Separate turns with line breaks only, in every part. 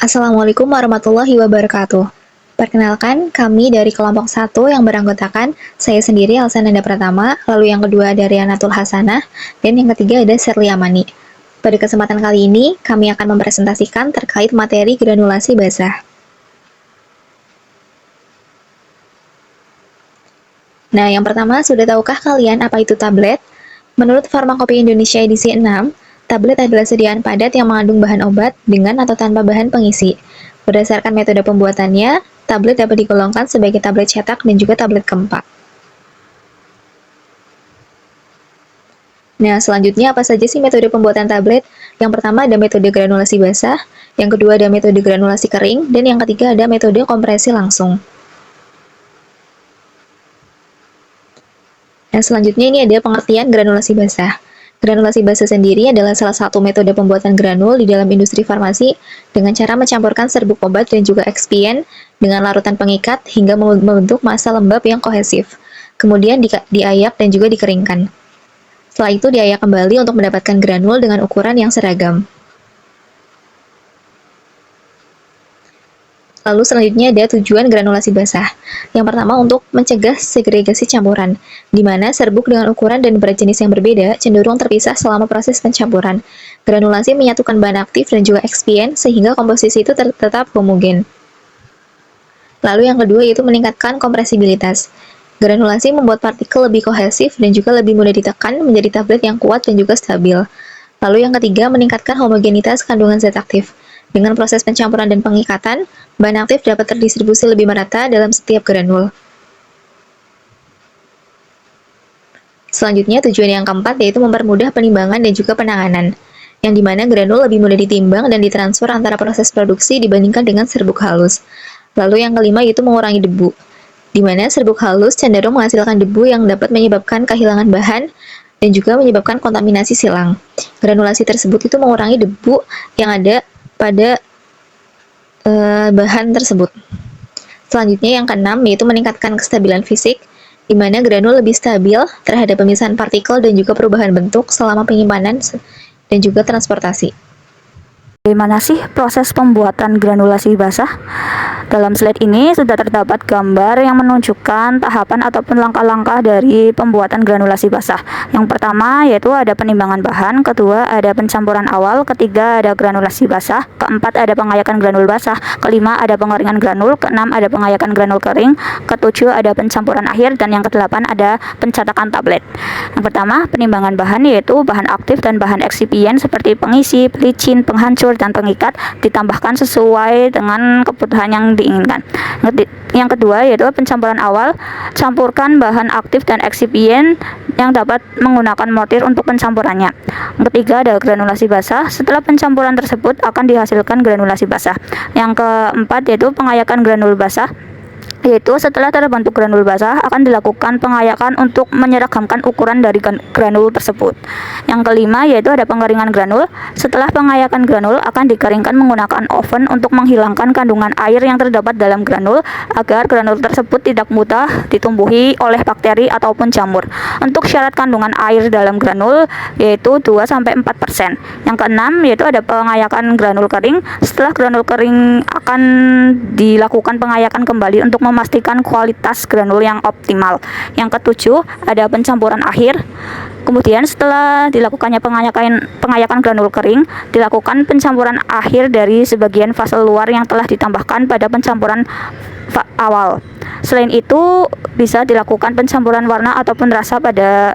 Assalamualaikum warahmatullahi wabarakatuh. Perkenalkan, kami dari kelompok 1 yang beranggotakan saya sendiri Alsananda Pratama, lalu yang kedua ada Rianatul Hasanah, dan yang ketiga ada Sherly Amani. Pada kesempatan kali ini, kami akan mempresentasikan terkait materi granulasi basah. Nah, yang pertama, sudah tahukah kalian apa itu tablet? Menurut Farmakopeia Indonesia edisi 6, tablet adalah sediaan padat yang mengandung bahan obat dengan atau tanpa bahan pengisi. Berdasarkan metode pembuatannya, tablet dapat digolongkan sebagai tablet cetak dan juga tablet kempak. Nah, selanjutnya apa saja sih metode pembuatan tablet? Yang pertama ada metode granulasi basah, yang kedua ada metode granulasi kering, dan yang ketiga ada metode kompresi langsung. Nah, selanjutnya ini ada pengertian granulasi basah. Granulasi basah sendiri adalah salah satu metode pembuatan granul di dalam industri farmasi dengan cara mencampurkan serbuk obat dan juga ekspien dengan larutan pengikat hingga membentuk massa lembab yang kohesif. Kemudian diayak dan juga dikeringkan. Setelah itu diayak kembali untuk mendapatkan granul dengan ukuran yang seragam. Lalu selanjutnya ada tujuan granulasi basah. Yang pertama untuk mencegah segregasi campuran, di mana serbuk dengan ukuran dan berat jenis yang berbeda cenderung terpisah selama proses pencampuran. Granulasi menyatukan bahan aktif dan juga ekspien sehingga komposisi itu tetap homogen. Lalu yang kedua yaitu meningkatkan kompresibilitas. Granulasi membuat partikel lebih kohesif dan juga lebih mudah ditekan menjadi tablet yang kuat dan juga stabil. Lalu yang ketiga meningkatkan homogenitas kandungan zat aktif. Dengan proses pencampuran dan pengikatan, bahan aktif dapat terdistribusi lebih merata dalam setiap granul. Selanjutnya, tujuan yang keempat yaitu mempermudah penimbangan dan juga penanganan, yang dimana granul lebih mudah ditimbang dan ditransfer antara proses produksi dibandingkan dengan serbuk halus. Lalu yang kelima yaitu mengurangi debu, di mana serbuk halus cenderung menghasilkan debu yang dapat menyebabkan kehilangan bahan dan juga menyebabkan kontaminasi silang. Granulasi tersebut itu mengurangi debu yang ada pada bahan tersebut. Selanjutnya yang keenam yaitu meningkatkan kestabilan fisik, di mana granul lebih stabil terhadap pemisahan partikel dan juga perubahan bentuk selama penyimpanan dan juga transportasi.
Bagaimana sih proses pembuatan granulasi basah? Dalam slide ini sudah terdapat gambar yang menunjukkan tahapan ataupun langkah-langkah dari pembuatan granulasi basah. Yang pertama yaitu ada penimbangan bahan, kedua ada pencampuran awal, ketiga ada granulasi basah, keempat ada pengayakan granul basah, kelima ada pengeringan granul, keenam ada pengayakan granul kering, ketujuh ada pencampuran akhir, dan yang kedelapan ada pencetakan tablet. Yang pertama penimbangan bahan yaitu bahan aktif dan bahan eksipien seperti pengisi, pelicin, penghancur, dan pengikat ditambahkan sesuai dengan kebutuhan yang diinginkan. Yang kedua yaitu pencampuran awal, campurkan bahan aktif dan eksipien yang dapat menggunakan mortir untuk pencampurannya. Yang ketiga ada granulasi basah, setelah pencampuran tersebut akan dihasilkan granulasi basah. Yang keempat yaitu pengayakan granul basah, yaitu setelah terbentuk granul basah akan dilakukan pengayakan untuk menyeragamkan ukuran dari granul tersebut. Yang kelima yaitu ada pengeringan granul. Setelah pengayakan granul akan dikeringkan menggunakan oven untuk menghilangkan kandungan air yang terdapat dalam granul agar granul tersebut tidak mudah ditumbuhi oleh bakteri ataupun jamur. Untuk syarat kandungan air dalam granul yaitu 2-4%. Yang keenam yaitu ada pengayakan granul kering. Setelah granul kering akan dilakukan pengayakan kembali untuk memastikan kualitas granul yang optimal. Yang ketujuh ada pencampuran akhir. Kemudian setelah dilakukannya pengayakan granul kering, dilakukan pencampuran akhir dari sebagian fase luar yang telah ditambahkan pada pencampuran awal. Selain itu bisa dilakukan pencampuran warna ataupun rasa pada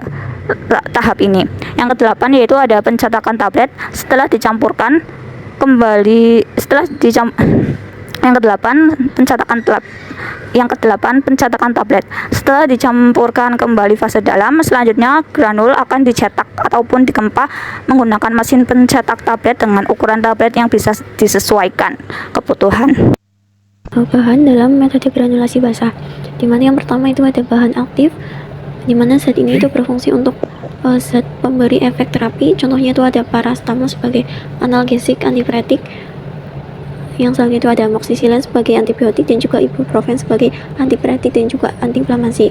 tahap ini. Yang kedelapan yaitu ada pencetakan tablet. Yang kedelapan pencetakan tablet. Setelah dicampurkan kembali fase dalam, selanjutnya granul akan dicetak ataupun dikempa menggunakan mesin pencetak tablet dengan ukuran tablet yang bisa disesuaikan kebutuhan.
Bahan dalam metode granulasi basah, dimana yang pertama itu ada bahan aktif, dimana zat ini itu berfungsi untuk zat pemberi efek terapi. Contohnya itu ada paracetamol sebagai analgesik antipiretik. Yang selanjutnya itu ada amoxicillin sebagai antibiotik dan juga ibuprofen sebagai antipiretik dan juga antiinflamasi.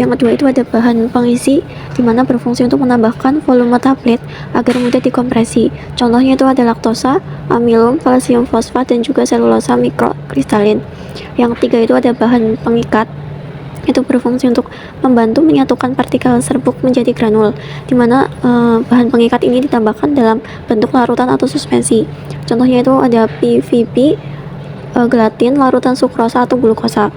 Yang kedua itu ada bahan pengisi, di mana berfungsi untuk menambahkan volume tablet agar mudah dikompresi. Contohnya itu ada laktosa, amilum, kalsium fosfat, dan juga selulosa mikrokristalin. Yang ketiga itu ada bahan pengikat, itu berfungsi untuk membantu menyatukan partikel serbuk menjadi granul, di mana bahan pengikat ini ditambahkan dalam bentuk larutan atau suspensi. Contohnya itu ada PVB, gelatin, larutan sukrosa atau glukosa.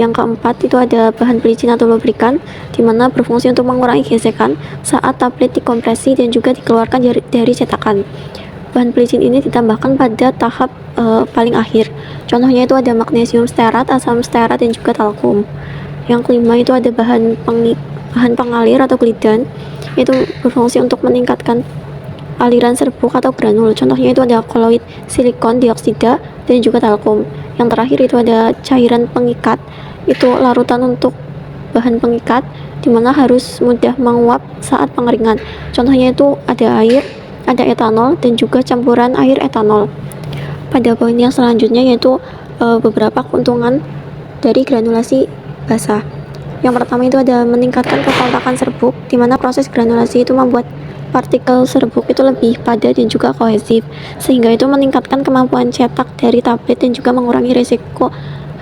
Yang keempat itu ada bahan pelicin atau lubrikan, di mana berfungsi untuk mengurangi gesekan saat tablet dikompresi dan juga dikeluarkan dari cetakan. Bahan pelicin ini ditambahkan pada tahap paling akhir. Contohnya itu ada magnesium stearat, asam stearat, dan juga talkum. Yang kelima itu ada bahan pengalir atau glidan, itu berfungsi untuk meningkatkan aliran serbuk atau granul. Contohnya itu ada koloid silikon dioksida dan juga talkum. Yang terakhir itu ada cairan pengikat, itu larutan untuk bahan pengikat, dimana harus mudah menguap saat pengeringan. Contohnya itu ada air, ada etanol, dan juga campuran air etanol. Pada poin yang selanjutnya yaitu beberapa keuntungan dari granulasi basah. Yang pertama itu ada meningkatkan kekompakan serbuk, di mana proses granulasi itu membuat partikel serbuk itu lebih padat dan juga kohesif, sehingga itu meningkatkan kemampuan cetak dari tablet dan juga mengurangi risiko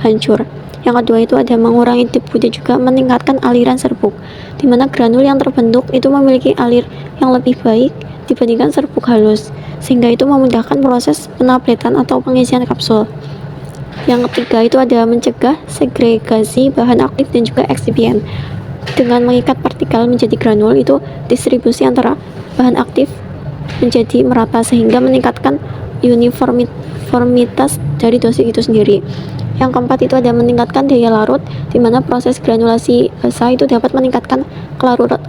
hancur. Yang kedua itu ada mengurangi debu dan juga meningkatkan aliran serbuk, di mana granul yang terbentuk itu memiliki alir yang lebih baik dibandingkan serbuk halus, sehingga itu memudahkan proses penabletan atau pengisian kapsul. Yang ketiga itu ada mencegah segregasi bahan aktif dan juga eksibien. Dengan mengikat partikel menjadi granul, itu distribusi antara bahan aktif menjadi merata sehingga meningkatkan uniformitas dari dosis itu sendiri. Yang keempat itu ada meningkatkan daya larut, di mana proses granulasi basah itu dapat meningkatkan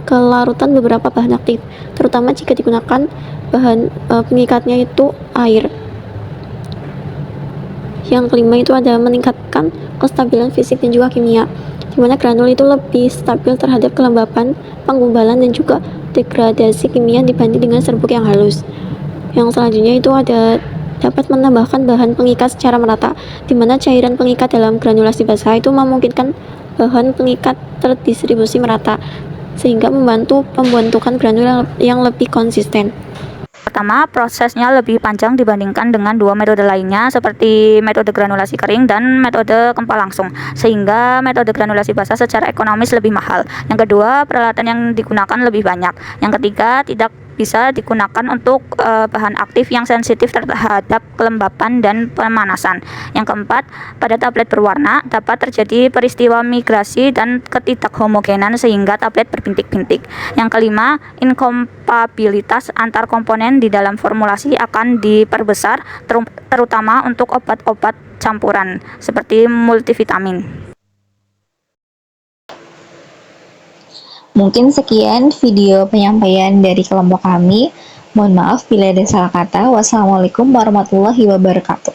kelarutan beberapa bahan aktif, terutama jika digunakan bahan pengikatnya itu air. Yang kelima itu ada meningkatkan kestabilan fisik dan juga kimia, di mana granul itu lebih stabil terhadap kelembapan, penggumpalan, dan juga degradasi kimia dibanding dengan serbuk yang halus. Yang selanjutnya itu ada dapat menambahkan bahan pengikat secara merata, di mana cairan pengikat dalam granulasi basah itu memungkinkan bahan pengikat terdistribusi merata, sehingga membantu pembentukan granul yang lebih konsisten.
Pertama, prosesnya lebih panjang dibandingkan dengan dua metode lainnya seperti metode granulasi kering dan metode kempal langsung, sehingga metode granulasi basah secara ekonomis lebih mahal. Yang kedua, peralatan yang digunakan lebih banyak. Yang ketiga, tidak bisa digunakan untuk bahan aktif yang sensitif terhadap kelembapan dan pemanasan. Yang keempat, pada tablet berwarna dapat terjadi peristiwa migrasi dan ketidakhomogenan sehingga tablet berbintik-bintik. Yang kelima, inkompatibilitas antar komponen di dalam formulasi akan diperbesar, terutama untuk obat-obat campuran seperti multivitamin.
Mungkin sekian video penyampaian dari kelompok kami. Mohon maaf bila ada salah kata. Wassalamualaikum warahmatullahi wabarakatuh.